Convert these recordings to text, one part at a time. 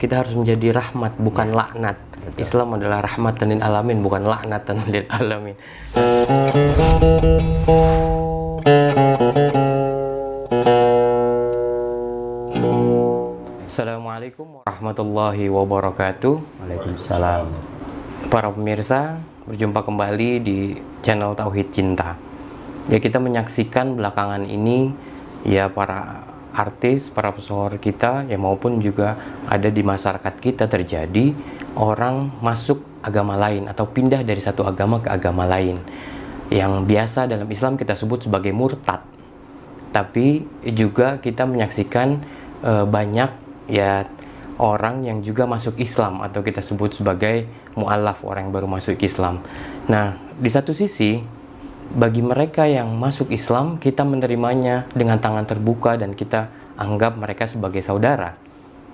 Kita harus menjadi rahmat, bukan laknat. Betul. Islam adalah rahmatan lil alamin, bukan laknatan lil alamin. Assalamualaikum warahmatullahi wabarakatuh. Waalaikumsalam. Para pemirsa, berjumpa kembali di channel Tauhid Cinta. Ya, kita menyaksikan belakangan ini ya para artis, para pesohor kita ya maupun juga ada di masyarakat kita terjadi orang masuk agama lain atau pindah dari satu agama ke agama lain yang biasa dalam Islam kita sebut sebagai murtad. Tapi juga kita menyaksikan banyak ya orang yang juga masuk Islam atau kita sebut sebagai mu'alaf, orang yang baru masuk Islam. Nah, di satu sisi bagi mereka yang masuk Islam, kita menerimanya dengan tangan terbuka dan kita anggap mereka sebagai saudara.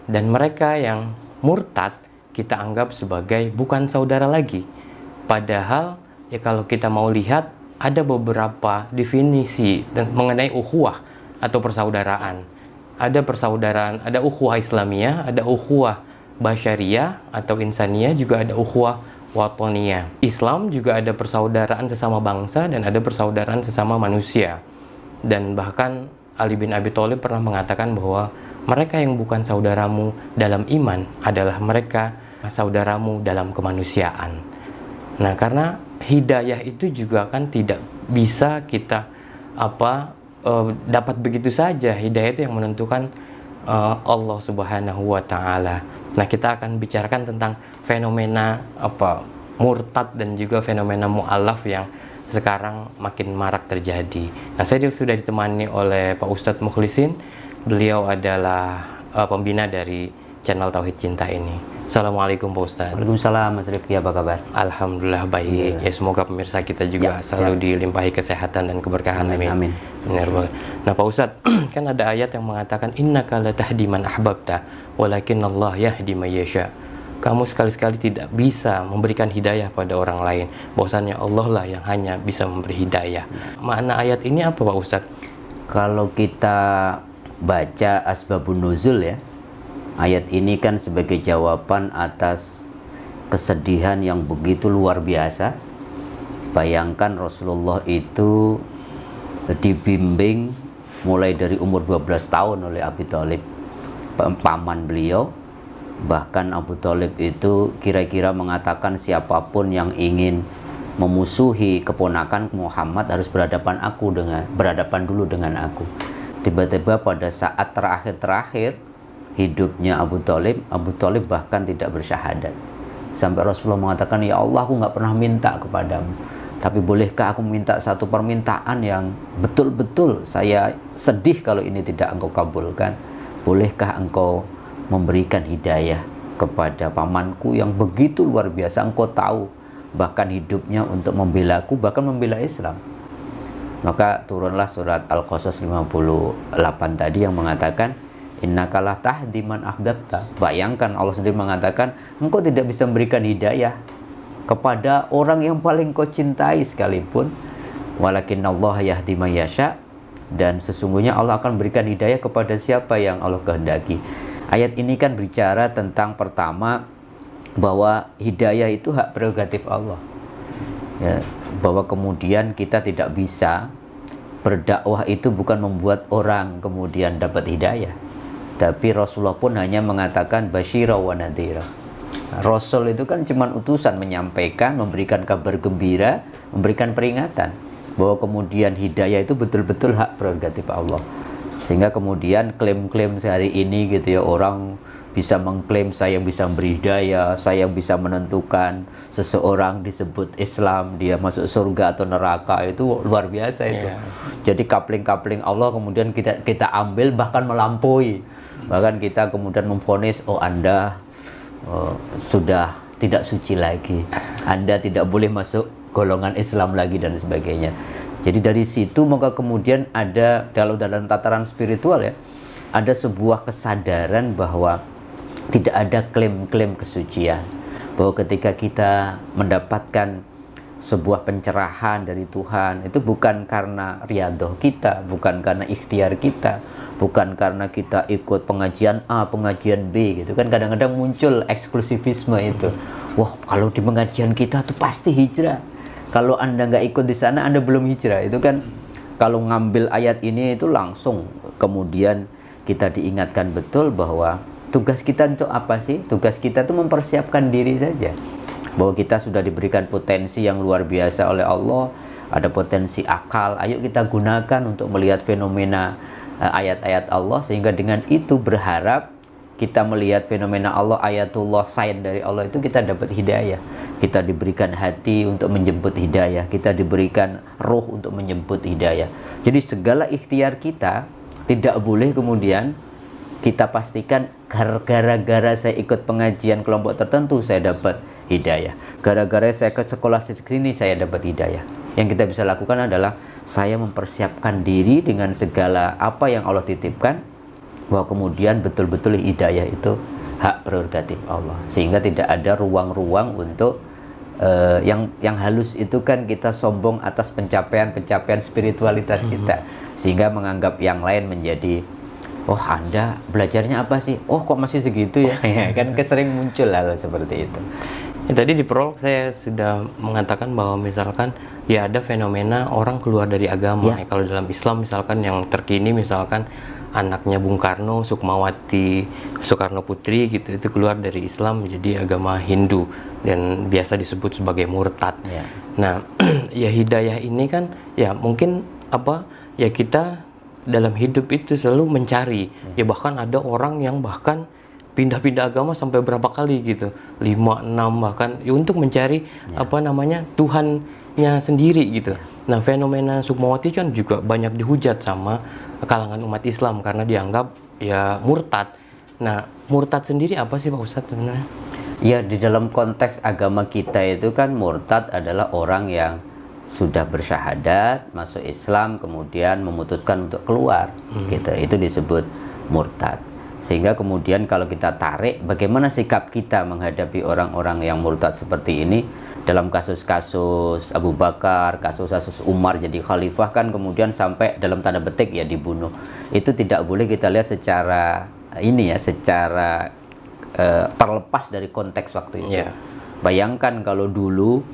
Dan mereka yang murtad, kita anggap sebagai bukan saudara lagi. Padahal, ya kalau kita mau lihat, ada beberapa definisi mengenai ukhuwah atau persaudaraan. Ada persaudaraan, ada ukhuwah Islamiyah, ada ukhuwah Basyariyah atau Insaniyah, juga ada ukhuwah Watoniyah. Islam juga ada persaudaraan sesama bangsa dan ada persaudaraan sesama manusia. Dan bahkan Ali bin Abi Thalib pernah mengatakan bahwa mereka yang bukan saudaramu dalam iman adalah mereka saudaramu dalam kemanusiaan. Nah, karena hidayah itu juga kan tidak bisa kita dapat begitu saja. Hidayah itu yang menentukan Allah Subhanahu wa taala. Nah, kita akan bicarakan tentang fenomena murtad dan juga fenomena mu'alaf yang sekarang makin marak terjadi. Nah, saya sudah ditemani oleh Pak Ustadz Mukhlisin. Beliau adalah pembina dari channel Tauhid Cinta ini. Assalamualaikum Pak Ustadz. Waalaikumsalam Mas Rifki, apa kabar? Alhamdulillah baik. Ya, semoga pemirsa kita juga selalu dilimpahi kesehatan dan keberkahan. Amin. Amin. Nah, Pak Ustadz, kan ada ayat yang mengatakan innaka latahdi man ahbabta walakin Allah yahdi may yasha. Kamu sekali-sekali tidak bisa memberikan hidayah pada orang lain. Bahwasannya Allah lah yang hanya bisa memberi hidayah. Makna ayat ini apa Pak Ustadz? Kalau kita baca asbabun nuzul ya, ayat ini kan sebagai jawaban atas kesedihan yang begitu luar biasa. Bayangkan Rasulullah itu dibimbing mulai dari umur 12 tahun oleh Abi Thalib, paman beliau. Bahkan Abu Thalib itu kira-kira mengatakan siapapun yang ingin memusuhi keponakan Muhammad harus berhadapan dulu dengan aku. Tiba-tiba pada saat terakhir hidupnya Abu Thalib bahkan tidak bersyahadat. Sampai Rasulullah mengatakan, ya Allah, aku nggak pernah minta kepadamu, tapi bolehkah aku minta satu permintaan yang betul-betul saya sedih kalau ini tidak engkau kabulkan? Bolehkah engkau memberikan hidayah kepada pamanku yang begitu luar biasa, engkau tahu bahkan hidupnya untuk membela aku, bahkan membela Islam. Maka turunlah surat Al-Qasas 58 tadi yang mengatakan innaka la tahdi man ahbabta. Bayangkan Allah sendiri mengatakan engkau tidak bisa memberikan hidayah kepada orang yang paling kau cintai sekalipun. Walakin Allah yahdi may yasha, dan sesungguhnya Allah akan berikan hidayah kepada siapa yang Allah kehendaki. Ayat ini kan bicara tentang pertama bahwa hidayah itu hak prerogatif Allah. Ya, bahwa kemudian kita tidak bisa berdakwah itu bukan membuat orang kemudian dapat hidayah. Tapi Rasulullah pun hanya mengatakan basyira wa nadhira. Rasul itu kan cuma utusan menyampaikan, memberikan kabar gembira, memberikan peringatan. Bahwa kemudian hidayah itu betul-betul hak prerogatif Allah. Sehingga kemudian klaim-klaim sehari ini gitu ya, orang bisa mengklaim saya yang bisa memberi hidayah, saya yang bisa menentukan seseorang disebut Islam, dia masuk surga atau neraka, itu luar biasa itu. Jadi kapling-kapling Allah kemudian kita ambil, bahkan melampaui. Bahkan kita kemudian memvonis, oh Anda sudah tidak suci lagi, Anda tidak boleh masuk golongan Islam lagi dan sebagainya. Jadi dari situ maka kemudian ada dalam tataran spiritual ya, ada sebuah kesadaran bahwa tidak ada klaim-klaim kesucian. Bahwa ketika kita mendapatkan sebuah pencerahan dari Tuhan. Itu bukan karena riadoh kita, bukan karena ikhtiar kita, bukan karena kita ikut pengajian A, pengajian B gitu kan. Kadang-kadang muncul eksklusivisme itu. Wah, kalau di pengajian kita tuh pasti hijrah. Kalau Anda nggak ikut di sana, Anda belum hijrah. Itu kan kalau ngambil ayat ini itu langsung kemudian kita diingatkan betul bahwa tugas kita untuk apa sih? Tugas kita itu mempersiapkan diri saja. Bahwa kita sudah diberikan potensi yang luar biasa oleh Allah, ada potensi akal, ayo kita gunakan untuk melihat fenomena ayat-ayat Allah, sehingga dengan itu berharap kita melihat fenomena Allah, ayatullah, sign dari Allah itu kita dapat hidayah. Kita diberikan hati untuk menjemput hidayah, kita diberikan ruh untuk menjemput hidayah. Jadi segala ikhtiar kita tidak boleh kemudian kita pastikan gara-gara saya ikut pengajian kelompok tertentu saya dapat hidayah, gara-gara saya ke sekolah segini saya dapat hidayah. Yang kita bisa lakukan adalah saya mempersiapkan diri dengan segala apa yang Allah titipkan, bahwa kemudian betul-betul hidayah itu hak prerogatif Allah, sehingga tidak ada ruang-ruang untuk yang halus itu kan kita sombong atas pencapaian spiritualitas kita, sehingga menganggap yang lain menjadi, oh Anda belajarnya apa sih? Oh kok masih segitu ya? Kan sering muncul hal seperti itu. Ya, tadi di prolog saya sudah mengatakan bahwa misalkan ya ada fenomena orang keluar dari agama. Ya. Kalau dalam Islam misalkan yang terkini misalkan anaknya Bung Karno, Sukmawati Soekarno Putri gitu, itu keluar dari Islam menjadi agama Hindu dan biasa disebut sebagai murtad. Ya. Nah, ya hidayah ini kan ya mungkin ya kita dalam hidup itu selalu mencari. Ya bahkan ada orang yang bahkan pindah-pindah agama sampai berapa kali gitu, 5, 6 bahkan ya, untuk mencari Tuhannya sendiri gitu. Nah, fenomena Sukmawati kan juga banyak dihujat sama kalangan umat Islam karena dianggap ya murtad. Nah, murtad sendiri apa sih Pak Ustadz sebenarnya? Ya, di dalam konteks agama kita itu kan murtad adalah orang yang sudah bersyahadat, masuk Islam, kemudian memutuskan untuk keluar, gitu. Itu disebut murtad. Sehingga kemudian kalau kita tarik, bagaimana sikap kita menghadapi orang-orang yang murtad seperti ini? Dalam kasus-kasus Abu Bakar, kasus-kasus Umar jadi khalifah kan kemudian sampai dalam tanda petik ya dibunuh. Itu tidak boleh kita lihat secara secara terlepas dari konteks waktu itu. Yeah. Bayangkan kalau dulu,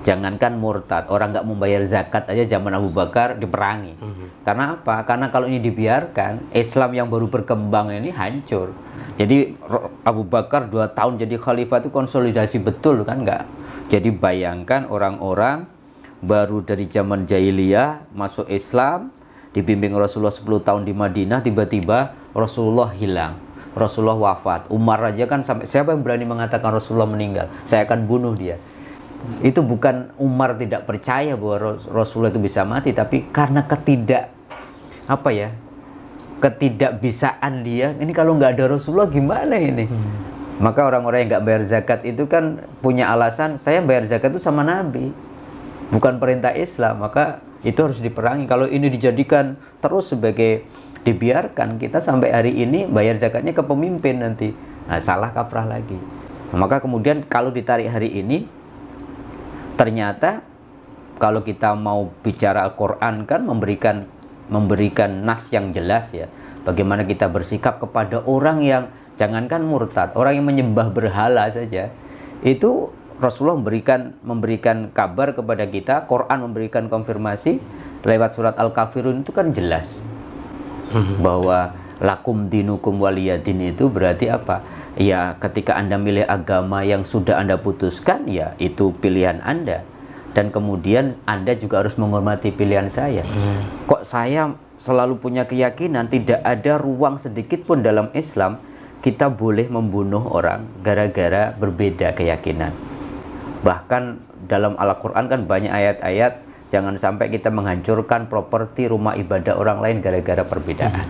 jangankan murtad, orang nggak membayar zakat aja zaman Abu Bakar diperangi. Karena apa? Karena kalau ini dibiarkan, Islam yang baru berkembang ini hancur. Jadi Abu Bakar 2 tahun jadi khalifah itu konsolidasi betul kan nggak? Jadi bayangkan orang-orang baru dari zaman jahiliyah masuk Islam, dibimbing Rasulullah 10 tahun di Madinah, tiba-tiba Rasulullah hilang. Rasulullah wafat. Umar aja kan sampai, siapa yang berani mengatakan Rasulullah meninggal? Saya akan bunuh dia. Itu bukan Umar tidak percaya bahwa Rasulullah itu bisa mati, tapi karena ketidakbisaan dia. Ini kalau nggak ada Rasulullah gimana ini? Maka orang-orang yang nggak bayar zakat itu kan punya alasan, saya bayar zakat itu sama Nabi, bukan perintah Islam, maka itu harus diperangi. Kalau ini dijadikan terus sebagai dibiarkan, kita sampai hari ini bayar zakatnya ke pemimpin nanti, nah, salah kaprah lagi. Maka kemudian kalau ditarik hari ini, ternyata kalau kita mau bicara Al-Quran kan memberikan nas yang jelas ya, bagaimana kita bersikap kepada orang yang jangankan murtad, orang yang menyembah berhala saja. Itu Rasulullah memberikan kabar kepada kita, Quran memberikan konfirmasi lewat surat Al-Kafirun itu kan jelas bahwa lakum dinukum waliyadin itu berarti apa? Ya ketika Anda milih agama yang sudah Anda putuskan, ya itu pilihan Anda. Dan kemudian Anda juga harus menghormati pilihan saya. Kok saya selalu punya keyakinan tidak ada ruang sedikit pun dalam Islam kita boleh membunuh orang gara-gara berbeda keyakinan. Bahkan dalam Al-Quran kan banyak ayat-ayat, jangan sampai kita menghancurkan properti rumah ibadah orang lain gara-gara perbedaan.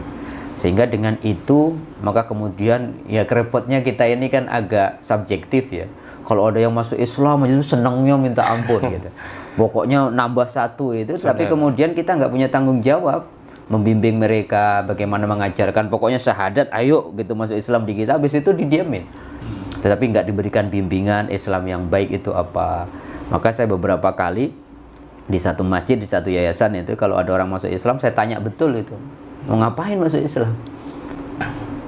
Sehingga dengan itu, maka kemudian ya kerepotnya kita ini kan agak subjektif ya. Kalau ada yang masuk Islam itu senangnya minta ampun gitu. Pokoknya nambah satu itu, tapi kemudian kita nggak punya tanggung jawab membimbing mereka, bagaimana mengajarkan, pokoknya syahadat, ayo gitu masuk Islam di kita, habis itu didiamin. Tetapi nggak diberikan bimbingan Islam yang baik itu apa, Maka saya beberapa kali di satu masjid, di satu yayasan itu, kalau ada orang masuk Islam, saya tanya betul itu, mau ngapain masuk Islam?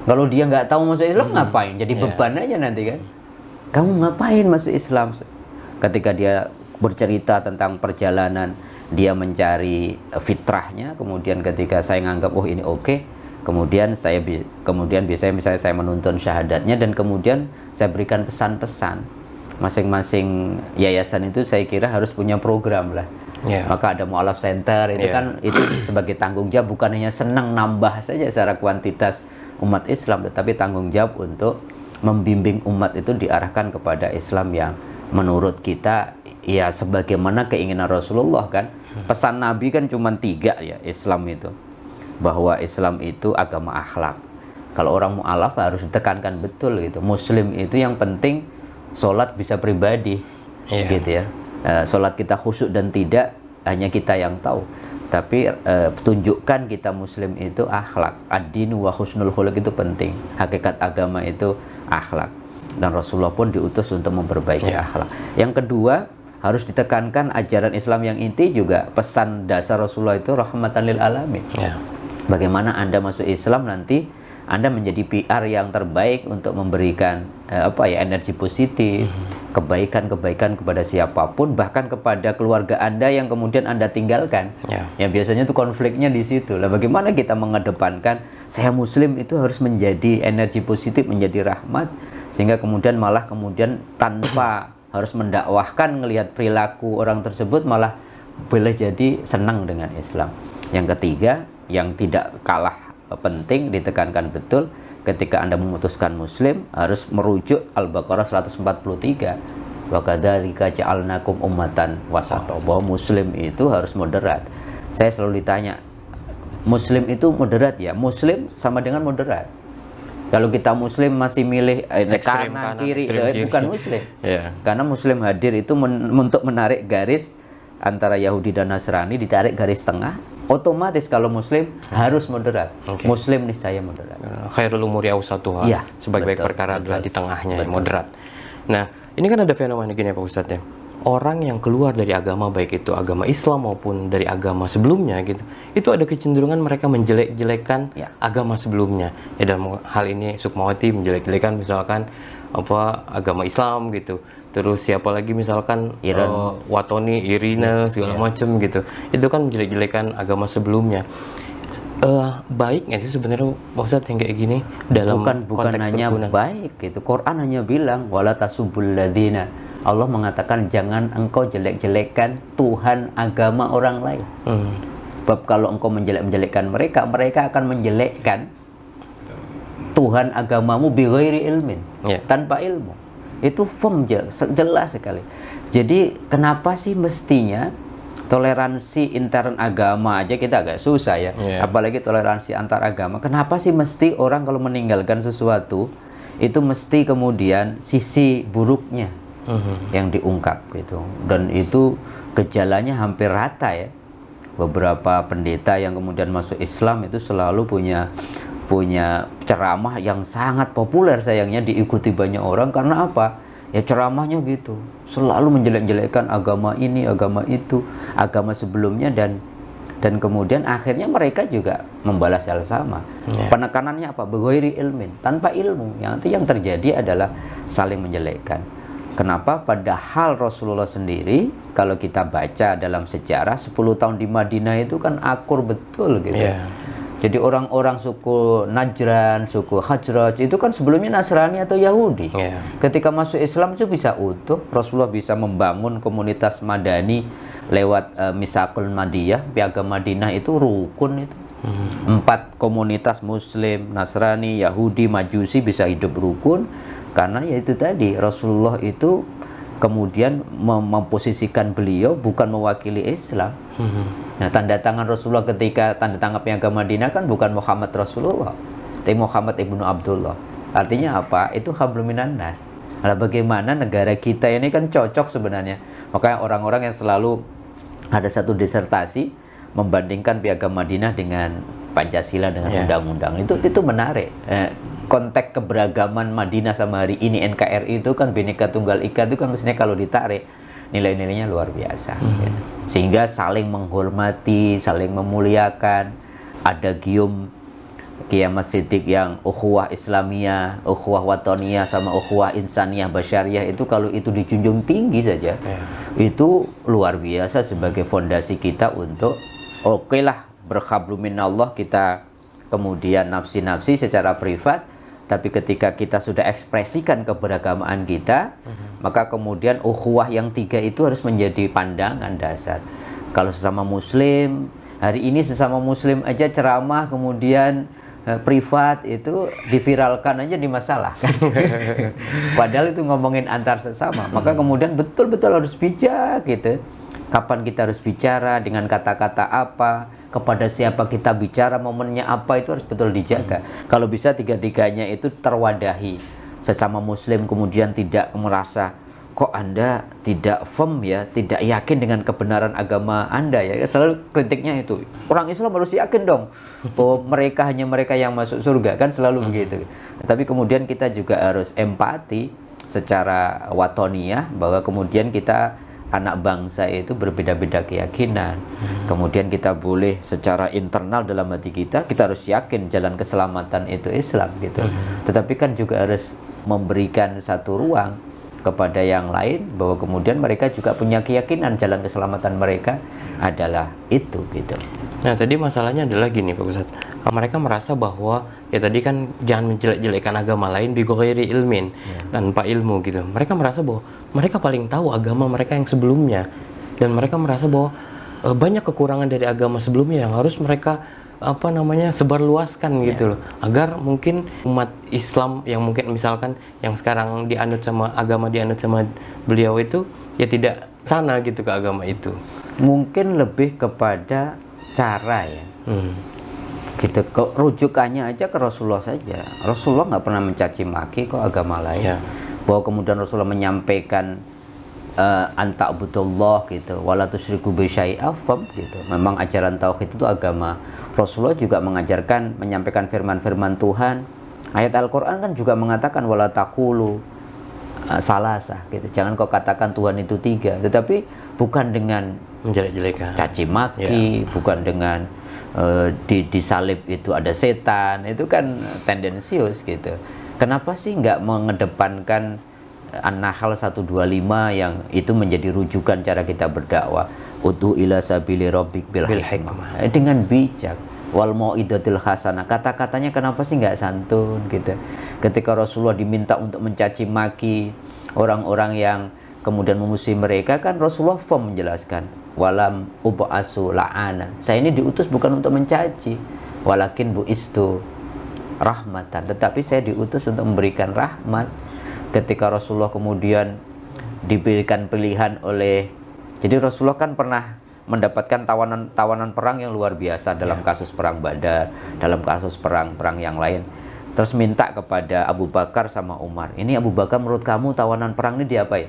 Kalau dia nggak tahu masuk Islam, ngapain? Jadi beban aja nanti kan. Kamu ngapain masuk Islam? Ketika dia bercerita tentang perjalanan, dia mencari fitrahnya, kemudian ketika saya nganggap, oh ini oke, kemudian biasanya misalnya saya menuntun syahadatnya, dan kemudian saya berikan pesan-pesan. Masing-masing yayasan itu saya kira harus punya program lah. Maka ada mu'alaf center itu kan, itu sebagai tanggung jawab, bukan hanya senang nambah saja secara kuantitas umat Islam, tetapi tanggung jawab untuk membimbing umat itu diarahkan kepada Islam yang menurut kita ya sebagaimana keinginan Rasulullah kan. Pesan Nabi kan cuma 3 ya Islam itu, bahwa Islam itu agama akhlak. Kalau orang mu'alaf harus ditekankan betul gitu, Muslim itu yang penting sholat bisa pribadi gitu ya. Sholat kita khusyuk dan tidak hanya kita yang tahu, tapi tunjukkan kita Muslim itu akhlak. Ad-dinu wa husnul khuluq itu penting. Hakikat agama itu akhlak, dan Rasulullah pun diutus untuk memperbaiki akhlak. Yang kedua, harus ditekankan ajaran Islam yang inti juga. Pesan dasar Rasulullah itu rahmatan lil alamin. Bagaimana Anda masuk Islam nanti Anda menjadi PR yang terbaik untuk memberikan energi positif, kebaikan-kebaikan kepada siapapun, bahkan kepada keluarga Anda yang kemudian Anda tinggalkan. Ya biasanya itu konfliknya di situ. Lah bagaimana kita mengedepankan saya Muslim itu harus menjadi energi positif, menjadi rahmat, sehingga kemudian tanpa harus mendakwahkan, ngelihat perilaku orang tersebut malah boleh jadi senang dengan Islam. Yang ketiga, yang tidak kalah penting ditekankan betul, ketika Anda memutuskan Muslim harus merujuk Al-Baqarah 143, wa kadzalika ja'alnakum ummatan wasata, bahwa Muslim itu harus moderat. Saya selalu ditanya, Muslim itu moderat ya? Muslim sama dengan moderat. Kalau kita Muslim masih milih kanan kiri, bukan Muslim. Karena Muslim hadir itu untuk menarik garis antara Yahudi dan Nasrani, ditarik garis tengah. Otomatis kalau Muslim harus moderat. Muslim niscaya moderat. Khairul umuri awsatuha. Sebaik-baik perkara adalah di tengahnya, moderat. Nah, ini kan ada fenomena gini ya Pak Ustadz ya. Orang yang keluar dari agama, baik itu agama Islam maupun dari agama sebelumnya gitu, itu ada kecenderungan mereka menjelek-jelekan agama sebelumnya. Ya dalam hal ini Sukmawati menjelek-jelekan misalkan agama Islam gitu. Terus siapa lagi misalkan Watoni, Irina segala macam gitu. Itu kan menjelek-jelekan agama sebelumnya. Baik nggak sih sebenarnya Pak Ustadz yang kayak gini dalam bukan hanya baik gitu. Quran hanya bilang wala tasubul ladzina. Allah mengatakan jangan engkau jelek-jelekkan Tuhan agama orang lain. Sebab kalau engkau menjelek-jelekkan mereka, mereka akan menjelekkan Tuhan agamamu bighairi ilmin, tanpa ilmu. Itu jelas sekali. Jadi kenapa sih mestinya toleransi intern agama aja kita agak susah ya, apalagi toleransi antar agama. Kenapa sih mesti orang kalau meninggalkan sesuatu itu mesti kemudian sisi buruknya yang diungkap gitu. Dan itu gejalanya hampir rata ya. Beberapa pendeta yang kemudian masuk Islam itu selalu punya ceramah yang sangat populer, sayangnya diikuti banyak orang. Karena apa? Ya ceramahnya gitu, selalu menjelek-jelekkan agama ini, agama itu, agama sebelumnya, dan kemudian akhirnya mereka juga membalas hal sama. Penekanannya apa? Bighairi ilmin, tanpa ilmu. Yang terjadi adalah saling menjelekkan. Kenapa? Padahal Rasulullah sendiri kalau kita baca dalam sejarah 10 tahun di Madinah itu kan akur betul gitu. Jadi orang-orang suku Najran, suku Khazraj itu kan sebelumnya Nasrani atau Yahudi. Ketika masuk Islam itu bisa utuh. Rasulullah bisa membangun komunitas Madani lewat Misaqul Madiyah, Piagam Madinah itu rukun itu. 4 komunitas Muslim, Nasrani, Yahudi, Majusi bisa hidup rukun. Karena ya itu tadi, Rasulullah itu kemudian memposisikan beliau bukan mewakili Islam. Nah, tanda tangan Rasulullah ketika tanda tangan Piagam Madinah kan bukan Muhammad Rasulullah, tapi Muhammad ibnu Abdullah. Artinya apa? Itu hablum minan nas. Nah, bagaimana negara kita ini kan cocok sebenarnya. Makanya orang-orang yang selalu ada satu disertasi membandingkan Piagam Madinah dengan Pancasila dengan undang-undang. Itu menarik. Konteks keberagaman Madinah sama hari ini NKRI itu kan Bhinneka Tunggal Ika itu kan mestinya kalau ditarik nilai-nilainya luar biasa. Gitu. Sehingga saling menghormati, saling memuliakan. Ada gium Kiamat Siddiq yang ukhuwah Islamiyah, ukhuwah Watoniyah sama ukhuwah Insaniyah Basyariyah itu kalau itu dijunjung tinggi saja, itu luar biasa sebagai fondasi kita untuk oke lah berkhablu minallah, kita kemudian nafsi-nafsi secara privat, tapi ketika kita sudah ekspresikan keberagamaan kita, maka kemudian ukhuwah yang tiga itu harus menjadi pandangan dasar. Kalau sesama muslim, hari ini sesama muslim aja ceramah kemudian privat itu diviralkan aja dimasalahkan. Padahal itu ngomongin antar sesama. Maka kemudian betul-betul harus bijak gitu. Kapan kita harus bicara, dengan kata-kata apa, kepada siapa kita bicara, momennya apa, itu harus betul dijaga. Kalau bisa tiga-tiganya itu terwadahi. Sesama muslim kemudian tidak merasa kok Anda tidak firm ya, tidak yakin dengan kebenaran agama Anda ya. Selalu kritiknya itu, orang Islam harus yakin dong bahwa mereka hanya mereka yang masuk surga, kan selalu begitu. Tapi kemudian kita juga harus empati secara watoniyah, bahwa kemudian kita anak bangsa itu berbeda-beda keyakinan. Kemudian kita boleh secara internal dalam hati kita harus yakin jalan keselamatan itu Islam gitu. Tetapi kan juga harus memberikan satu ruang kepada yang lain bahwa kemudian mereka juga punya keyakinan jalan keselamatan mereka adalah itu gitu. Nah tadi masalahnya adalah gini Pak Ustadz, mereka merasa bahwa ya tadi kan jangan menjelek-jelekan agama lain bighairi ilmin, tanpa ilmu gitu. Mereka merasa bahwa mereka paling tahu agama mereka yang sebelumnya, dan mereka merasa bahwa banyak kekurangan dari agama sebelumnya yang harus mereka sebarluaskan gitu loh, agar mungkin umat Islam yang mungkin misalkan yang sekarang dianut sama agama dianut sama beliau itu ya tidak sana gitu ke agama itu. Mungkin lebih kepada cara ya. Gitu, rujukannya aja ke Rasulullah saja. Rasulullah nggak pernah mencaci maki kok agama lain. Bahwa kemudian Rasulullah menyampaikan anta'budullah gitu, wala tusyriku bi syai'a gitu. Memang ajaran tauhid itu agama. Rasulullah juga mengajarkan, menyampaikan firman-firman Tuhan. Ayat Al-Qur'an kan juga mengatakan wala taqulu salasah gitu. Jangan kau katakan Tuhan itu tiga, tetapi bukan dengan menjelek-jelekan, caci maki, bukan dengan disalib itu ada setan. Itu kan tendensius gitu. Kenapa sih nggak mengedepankan An-Nahl 125 yang itu menjadi rujukan cara kita berdakwah? Udu ila sabili rabbik bil hikmah, dengan bijak, wal mau'idatil hasanah. Kata-katanya kenapa sih nggak santun gitu? Ketika Rasulullah diminta untuk mencaci maki orang-orang yang kemudian memusuhi mereka, kan Rasulullah firm menjelaskan, walam ub'asu la'ana. Saya ini diutus bukan untuk mencaci, walakin bu'istu rahmatan. Tetapi saya diutus untuk memberikan rahmat. Ketika Rasulullah kemudian diberikan pilihan oleh, jadi Rasulullah kan pernah mendapatkan tawanan perang yang luar biasa dalam kasus perang Badar, dalam kasus perang yang lain. Terus minta kepada Abu Bakar sama Umar, ini Abu Bakar menurut kamu tawanan perang ini diapain?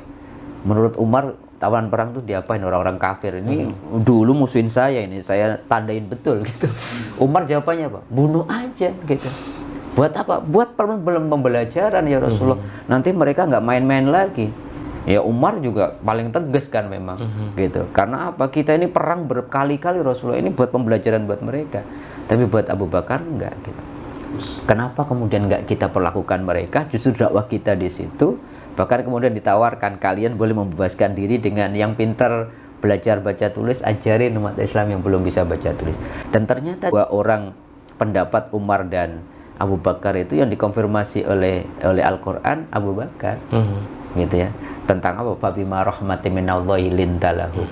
Menurut Umar tawanan perang itu diapain orang-orang kafir ini? Dulu musuhin saya ini, saya tandain betul gitu. Umar jawabannya apa? Bunuh aja gitu. Buat apa? Buat pembelajaran ya Rasulullah. Nanti mereka nggak main-main lagi. Ya Umar juga paling tegas kan memang gitu. Karena apa? Kita ini perang berkali-kali Rasulullah, ini buat pembelajaran buat mereka. Tapi buat Abu Bakar enggak gitu. Kenapa kemudian enggak kita perlakukan mereka? Justru dakwah kita di situ. Bahkan kemudian ditawarkan, kalian boleh membebaskan diri dengan yang pintar belajar baca tulis, ajarin umat Islam yang belum bisa baca tulis. Dan ternyata dua orang pendapat Umar dan Abu Bakar itu yang dikonfirmasi oleh Al-Quran Abu Bakar. Gitu ya. Tentang apa? Fabima rahmatin minallahi lintalahu.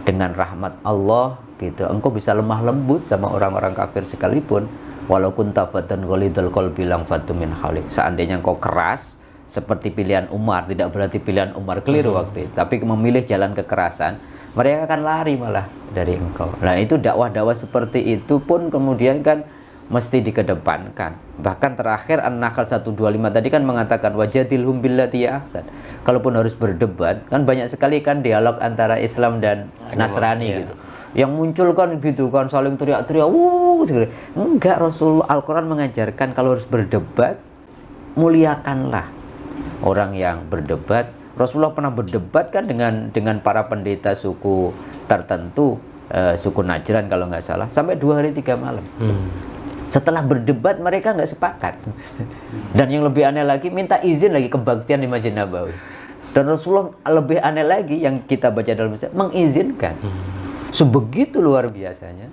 Dengan rahmat Allah gitu, engkau bisa lemah lembut sama orang-orang kafir sekalipun. Walaupun tafatan ghalidul qalbi lang fatu min khalik. Seandainya engkau keras seperti pilihan Umar, tidak berarti pilihan Umar keliru waktu itu, tapi memilih jalan kekerasan, mereka akan lari malah dari engkau. Nah itu dakwah-dakwah seperti itu pun kemudian kan mesti dikedepankan. Bahkan terakhir An-Nahl 125 tadi kan mengatakan wajadilhum billati ahsan. Kalaupun harus berdebat, kan banyak sekali kan dialog antara Islam dan Nasrani gitu. Yang muncul kan gitu kan saling teriak-teriak, enggak, Rasulullah Al-Quran mengajarkan kalau harus berdebat, muliakanlah orang yang berdebat, Rasulullah pernah berdebat kan dengan para pendeta suku tertentu, suku Najran kalau nggak salah, sampai 2 hari 3 malam. Setelah berdebat mereka nggak sepakat. Dan yang lebih aneh lagi, minta izin lagi kebaktian di Masjid Nabawi. Dan Rasulullah lebih aneh lagi yang kita baca dalam Islam, mengizinkan. Sebegitu luar biasanya.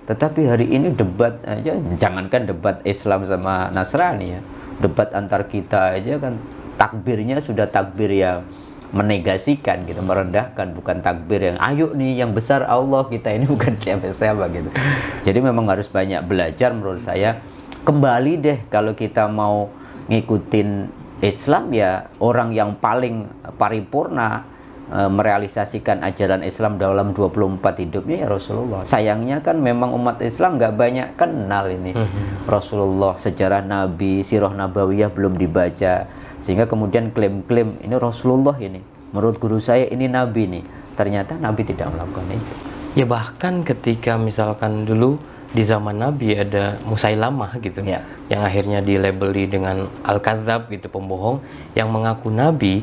Tetapi hari ini debat aja, jangankan debat Islam sama Nasrani ya, debat antar kita aja kan takbirnya sudah takbir yang menegasikan gitu, merendahkan, bukan takbir yang ayo nih yang besar Allah, kita ini bukan siapa-siapa gitu. Jadi memang harus banyak belajar menurut saya. Kembali deh kalau kita mau ngikutin Islam ya, orang yang paling paripurna merealisasikan ajaran Islam dalam 24 hidupnya ya Rasulullah. Sayangnya kan memang umat Islam nggak banyak kenal ini Rasulullah, sejarah Nabi, sirah nabawiyah belum dibaca, sehingga kemudian klaim-klaim ini Rasulullah ini, menurut guru saya ini Nabi nih. Ternyata Nabi tidak melakukan itu. Ya bahkan ketika misalkan dulu di zaman Nabi ada Musailamah gitu, Ya. yang akhirnya dilabeli dengan Al-Kadzab gitu, pembohong, yang mengaku Nabi,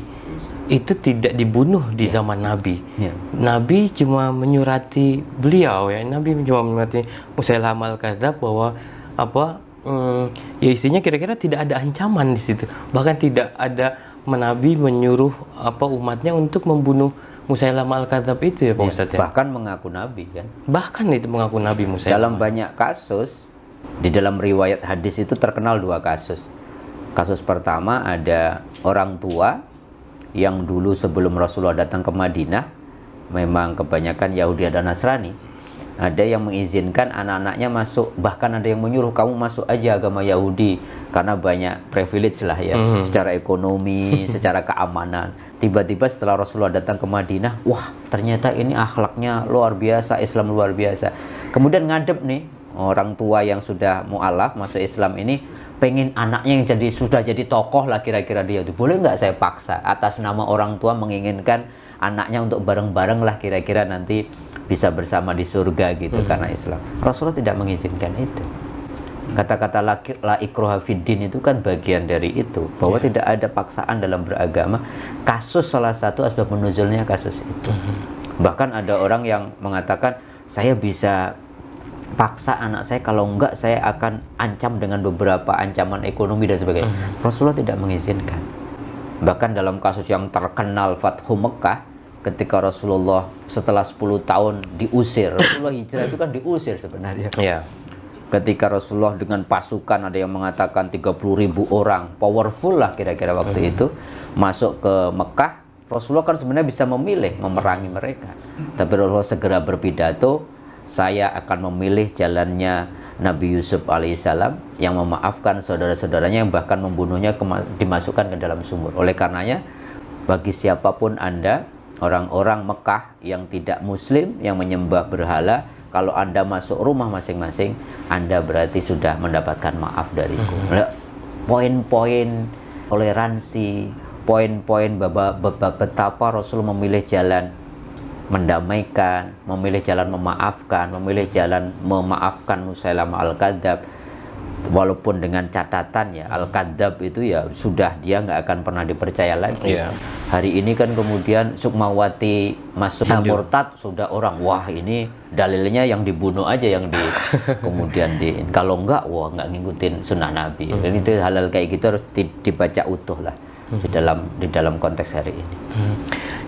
itu tidak dibunuh di zaman Nabi. Ya. Nabi cuma menyurati beliau ya, Nabi cuma menyurati Musailamah Al-Kadzab bahwa ya isinya kira-kira tidak ada ancaman di situ, bahkan tidak ada Nabi menyuruh umatnya untuk membunuh Musailamah Al-Kadzab itu ya Pak Ustadz ya. Bahkan mengaku Nabi kan. Bahkan itu mengaku Nabi Musailamah. Dalam banyak kasus, di dalam riwayat hadis itu terkenal 2 kasus. Kasus pertama ada orang tua yang dulu sebelum Rasulullah datang ke Madinah, memang kebanyakan Yahudi dan Nasrani. Ada yang mengizinkan anak-anaknya masuk, bahkan ada yang menyuruh kamu masuk aja agama Yahudi karena banyak privilege lah ya, secara ekonomi, secara keamanan. Tiba-tiba setelah Rasulullah datang ke Madinah, wah ternyata ini akhlaknya luar biasa, Islam luar biasa. Kemudian ngadep nih orang tua yang sudah mu'alaf masuk Islam ini, pengen anaknya yang sudah jadi tokoh lah kira-kira dia itu. Boleh nggak saya paksa atas nama orang tua menginginkan anaknya untuk bareng-bareng lah kira-kira nanti bisa bersama di surga gitu karena Islam. Rasulullah tidak mengizinkan itu. Kata-kata la ikraha fiddin itu kan bagian dari itu, bahwa tidak ada paksaan dalam beragama. Kasus salah satu asbab nuzulnya kasus itu. Bahkan ada orang yang mengatakan, saya bisa paksa anak saya, kalau enggak saya akan ancam dengan beberapa ancaman ekonomi dan sebagainya. Rasulullah tidak mengizinkan. Bahkan dalam kasus yang terkenal Fathu Mekah, ketika Rasulullah setelah 10 tahun diusir, Rasulullah hijrah itu kan diusir sebenarnya. Yeah. Ketika Rasulullah dengan pasukan, ada yang mengatakan 30.000 orang, powerful lah kira-kira waktu itu, masuk ke Mekah, Rasulullah kan sebenarnya bisa memilih memerangi mereka. Tapi Rasulullah segera berpidato, saya akan memilih jalannya Nabi Yusuf alaihissalam yang memaafkan saudara-saudaranya yang bahkan membunuhnya, dimasukkan ke dalam sumur. Oleh karenanya, bagi siapapun Anda, orang-orang Mekah yang tidak muslim, yang menyembah berhala, kalau Anda masuk rumah masing-masing, Anda berarti sudah mendapatkan maaf dariku. Poin-poin toleransi, poin-poin betapa Rasul memilih jalan mendamaikan, memilih jalan memaafkan, memilih jalan memaafkan Musailamah Al-Kadzab. Walaupun dengan catatan ya, Al-Kadzab itu ya sudah dia nggak akan pernah dipercaya lagi. Hari ini kan kemudian Sukmawati masuk murtad, sudah orang wah ini dalilnya yang dibunuh aja yang kemudian kalau enggak wah nggak ngikutin sunnah Nabi. Dan itu hal-hal kayak gitu harus dibaca utuh lah di dalam konteks hari ini.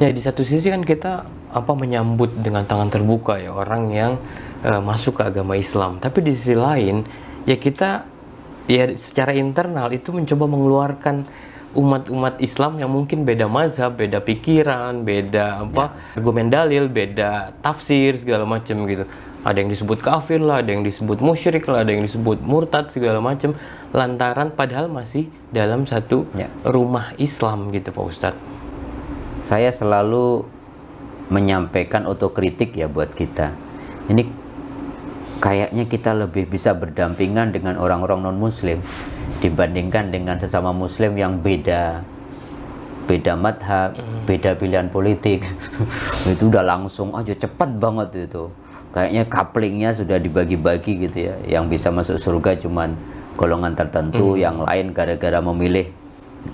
Ya di satu sisi kan kita menyambut dengan tangan terbuka ya orang yang masuk ke agama Islam. Tapi di sisi lain ya kita ya secara internal itu mencoba mengeluarkan umat-umat Islam yang mungkin beda mazhab, beda pikiran, beda argumen dalil, beda tafsir segala macam gitu. Ada yang disebut kafir lah, ada yang disebut musyrik lah, ada yang disebut murtad segala macam, lantaran padahal masih dalam satu rumah Islam gitu Pak Ustadz. Saya selalu menyampaikan otokritik ya buat kita. Ini kayaknya kita lebih bisa berdampingan dengan orang-orang non-muslim dibandingkan dengan sesama muslim yang beda madhab, beda pilihan politik. Itu udah langsung aja cepat banget itu. Kayaknya couplingnya sudah dibagi-bagi gitu ya. Yang bisa masuk surga cuman golongan tertentu, yang lain gara-gara memilih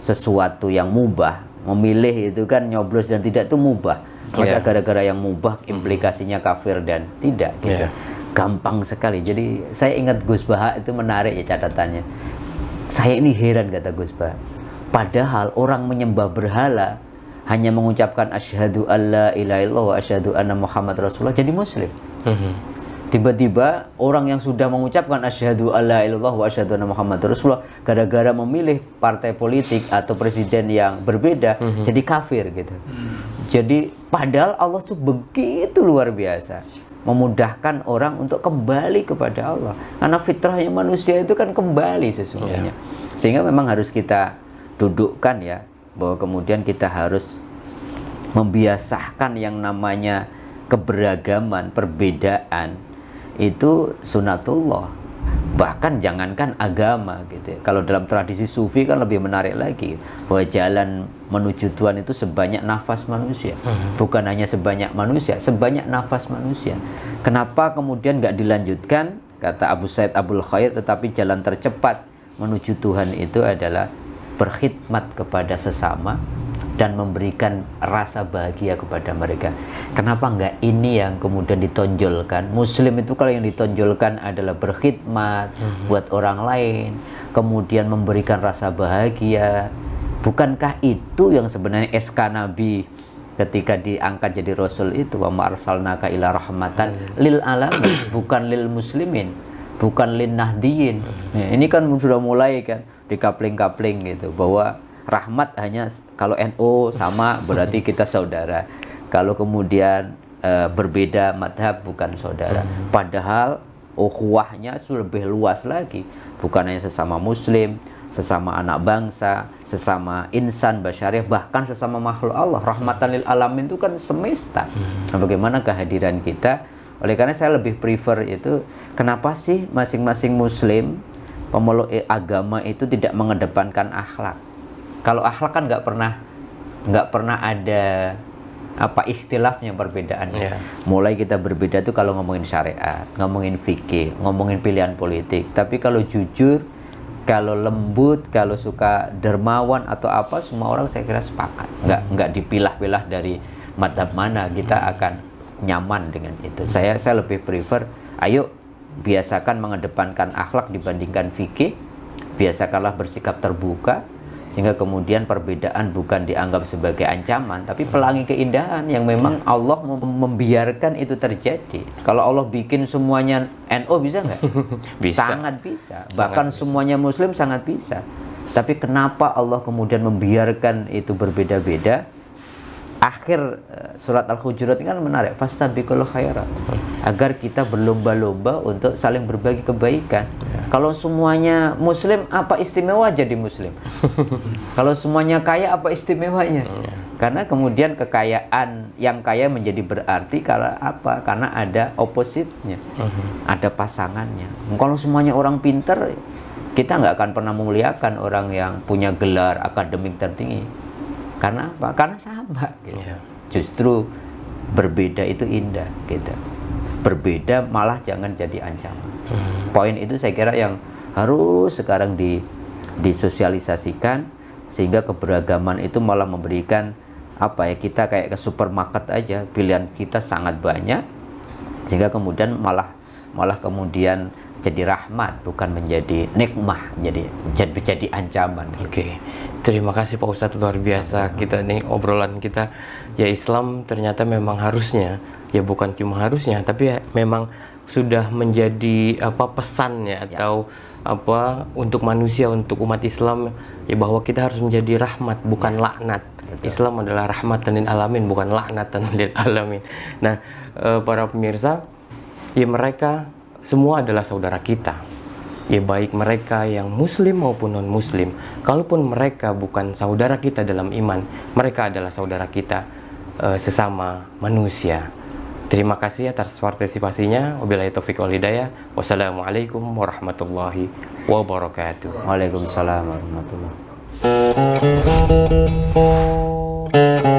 sesuatu yang mubah, memilih itu kan nyoblos dan tidak itu mubah. Masa Iya. gara-gara yang mubah implikasinya kafir dan tidak gitu. Iya. Gampang sekali. Jadi saya ingat Gus Baha itu menarik ya catatannya. Saya ini heran kata Gus Baha. Padahal orang menyembah berhala hanya mengucapkan asyhadu alla ilaha illallah wa asyhadu anna Muhammad Rasulullah jadi muslim. Tiba-tiba orang yang sudah mengucapkan asyhadu alla ilaha illallah wa asyhadu anna Muhammad Rasulullah gara-gara memilih partai politik atau presiden yang berbeda jadi kafir gitu. Jadi padahal Allah tuh begitu luar biasa memudahkan orang untuk kembali kepada Allah. Karena fitrahnya manusia itu kan kembali sesungguhnya. Sehingga memang harus kita dudukkan ya, bahwa kemudian kita harus membiasakan yang namanya keberagaman, perbedaan itu sunatullah. Bahkan jangankan agama gitu ya. Kalau dalam tradisi sufi kan lebih menarik lagi, bahwa jalan menuju Tuhan itu sebanyak nafas manusia. Bukan hanya sebanyak manusia, sebanyak nafas manusia. Kenapa kemudian nggak dilanjutkan, kata Abu Said Abul Khair, tetapi jalan tercepat menuju Tuhan itu adalah berkhidmat kepada sesama dan memberikan rasa bahagia kepada mereka. Kenapa enggak ini yang kemudian ditonjolkan? Muslim itu kalau yang ditonjolkan adalah berkhidmat buat orang lain, kemudian memberikan rasa bahagia. Bukankah itu yang sebenarnya SK Nabi ketika diangkat jadi Rasul itu, wa ma arsalnaka ila rahmatan lil alamin, bukan lil muslimin, bukan lin nahdiyin. Ya, ini kan sudah mulai kan dikapling-kapling gitu, bahwa rahmat hanya kalau NU sama berarti kita saudara, kalau kemudian berbeda madhab bukan saudara. Padahal ukhuwahnya lebih luas lagi, bukan hanya sesama muslim, sesama anak bangsa, sesama insan basyariah, bahkan sesama makhluk Allah. Rahmatan lil alamin itu kan semesta. Nah, bagaimana kehadiran kita? Oleh karena saya lebih prefer itu, kenapa sih masing-masing muslim pemeluk agama itu tidak mengedepankan akhlak? Kalau akhlak kan nggak pernah ada ikhtilafnya, perbedaannya. Mulai kita berbeda tuh kalau ngomongin syariat, ngomongin fikih, ngomongin pilihan politik. Tapi kalau jujur, kalau lembut, kalau suka dermawan atau apa, semua orang saya kira sepakat. Nggak dipilah-pilah dari madhab mana, kita akan nyaman dengan itu. Saya lebih prefer, ayo biasakan mengedepankan akhlak dibandingkan fikih, biasakanlah bersikap terbuka, sehingga kemudian perbedaan bukan dianggap sebagai ancaman, tapi pelangi keindahan yang memang Allah membiarkan itu terjadi. Kalau Allah bikin semuanya NU bisa nggak? Bisa. Sangat bisa. Bahkan semuanya Muslim sangat bisa. Tapi kenapa Allah kemudian membiarkan itu berbeda-beda? Akhir surat Al-Hujurat ini kan menarik, fastabiqul khairat, agar kita berlomba-lomba untuk saling berbagi kebaikan. Kalau semuanya muslim, apa istimewa jadi muslim? Kalau semuanya kaya, apa istimewanya? Karena kemudian kekayaan yang kaya menjadi berarti karena ada opositnya, ada pasangannya. Kalau semuanya orang pintar, kita nggak akan pernah memuliakan orang yang punya gelar akademik tertinggi. Karena apa? Karena sama gitu. Justru berbeda itu indah gitu. Berbeda malah jangan jadi ancaman. Poin itu saya kira yang harus sekarang disosialisasikan, sehingga keberagaman itu malah memberikan kita kayak ke supermarket aja, pilihan kita sangat banyak, sehingga kemudian malah kemudian jadi rahmat, bukan menjadi nikmah, jadi ancaman. Oke. Terima kasih Pak Ustadz, luar biasa. Kita nih obrolan kita, ya Islam ternyata memang harusnya, ya bukan cuma harusnya, tapi ya memang sudah menjadi pesannya atau untuk manusia, untuk umat Islam, ya bahwa kita harus menjadi rahmat, bukan laknat. Betul. Islam adalah rahmatan lil alamin, bukan laknatan lil alamin. Nah, para pemirsa, ya mereka semua adalah saudara kita. Ya baik mereka yang muslim maupun non muslim. Kalaupun mereka bukan saudara kita dalam iman, mereka adalah saudara kita sesama manusia. Terima kasih atas partisipasinya. Wabillahi taufiq wal hidayah. Wassalamualaikum warahmatullahi wabarakatuh. Waalaikumsalam warahmatullahi wabarakatuh.